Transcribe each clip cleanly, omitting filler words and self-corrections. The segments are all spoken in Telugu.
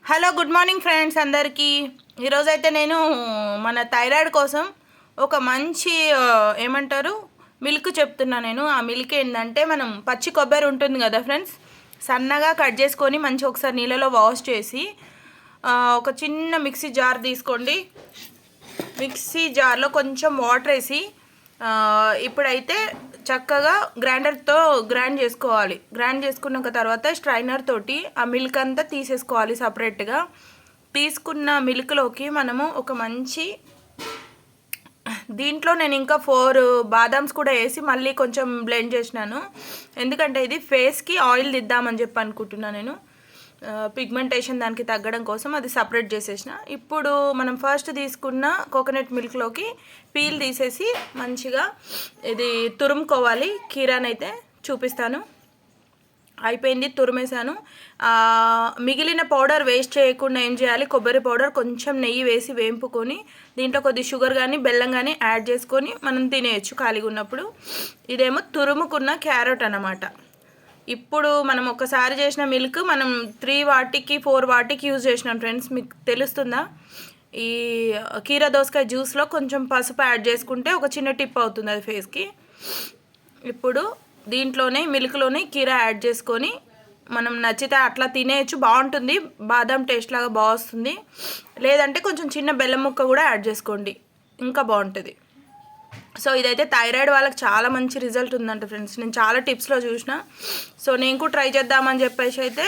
హలో గుడ్ మార్నింగ్ ఫ్రెండ్స్ అందరికీ. ఈరోజైతే నేను మన థైరాయిడ్ కోసం ఒక మంచి ఏమంటారు మిల్క్ చెప్తున్నా. నేను ఆ మిల్క్ ఏంటంటే, మనం పచ్చి కొబ్బరి ఉంటుంది కదా ఫ్రెండ్స్, సన్నగా కట్ చేసుకొని మంచి ఒకసారి నీళ్ళలో వాష్ చేసి ఒక చిన్న మిక్సీ జార్ తీసుకోండి. మిక్సీ జార్లో కొంచెం వాటర్ వేసి ఇప్పుడైతే చక్కగా గ్రైండర్తో గ్రైండ్ చేసుకోవాలి. గ్రైండ్ చేసుకున్న తర్వాత స్ట్రైనర్ తోటి ఆ మిల్క్ అంతా తీసేసుకోవాలి సపరేట్గా. తీసుకున్న మిల్క్లోకి మనము ఒక మంచి దీంట్లో నేను ఇంకా 4 బాదామ్స్ కూడా వేసి మళ్ళీ కొంచెం బ్లెండ్ చేసినాను. ఎందుకంటే ఇది ఫేస్కి ఆయిల్ దిద్దామని చెప్పి అనుకుంటున్నాను నేను. పిగ్మెంటేషన్ దానికి తగ్గడం కోసం అది సపరేట్ చేసేసిన. ఇప్పుడు మనం ఫస్ట్ తీసుకున్న కోకోనట్ మిల్క్లోకి పీల్ తీసేసి మంచిగా ఇది తురుముకోవాలి. కీరానైతే చూపిస్తాను. అయిపోయింది, తురిమేసాను. మిగిలిన పౌడర్ వేస్ట్ చేయకుండా ఏం చేయాలి, కొబ్బరి పౌడర్ కొంచెం నెయ్యి వేసి వేంపుకొని దీంట్లో కొద్ది షుగర్ కానీ బెల్లం కానీ యాడ్ చేసుకొని మనం తినేయచ్చు ఖాళీగా ఉన్నప్పుడు. ఇదేమో తురుముకున్న క్యారెట్ అన్నమాట. ఇప్పుడు మనం ఒకసారి చేసిన మిల్క్ మనం 3 వాటికి 4 వాటికి యూజ్ చేసినాం ఫ్రెండ్స్. మీకు తెలుస్తుందా? ఈ కీరా దోసకాయ జ్యూస్లో కొంచెం పసుపు యాడ్ చేసుకుంటే ఒక చిన్న టిప్ అవుతుంది అది ఫేస్కి. ఇప్పుడు దీంట్లోనే మిల్క్లోనే కీరా యాడ్ చేసుకొని మనం నచ్చితే అట్లా తినేయచ్చు, బాగుంటుంది. బాదం టేస్ట్ లాగా బాగుంటుంది. లేదంటే కొంచెం చిన్న బెల్లం ముక్క కూడా యాడ్ చేసుకోండి, ఇంకా బాగుంటుంది. సో ఇదైతే థైరాయిడ్ వాళ్ళకి చాలా మంచి రిజల్ట్ ఉందంట ఫ్రెండ్స్. నేను చాలా టిప్స్లో చూసిన. సో నేను కూడా ట్రై చేద్దామని చెప్పేసి అయితే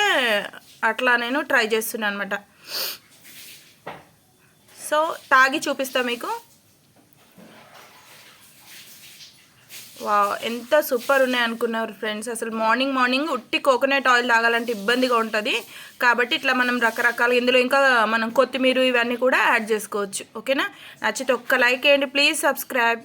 అట్లా నేను ట్రై చేస్తున్నాను అనమాట. సో తాగి చూపిస్తా మీకు. వా, ఎంత సూపర్ ఉన్నాయి అనుకున్నారు ఫ్రెండ్స్. అసలు మార్నింగ్ ఉట్టి కోకోనట్ ఆయిల్ తాగాలంటే ఇబ్బందిగా ఉంటుంది. కాబట్టి ఇట్లా మనం రకరకాల ఇందులో ఇంకా మనం కొత్తిమీర ఇవన్నీ కూడా యాడ్ చేసుకోవచ్చు. ఓకేనా? నచ్చితే ఒక్క లైక్ వేయండి ప్లీజ్. సబ్స్క్రైబ్.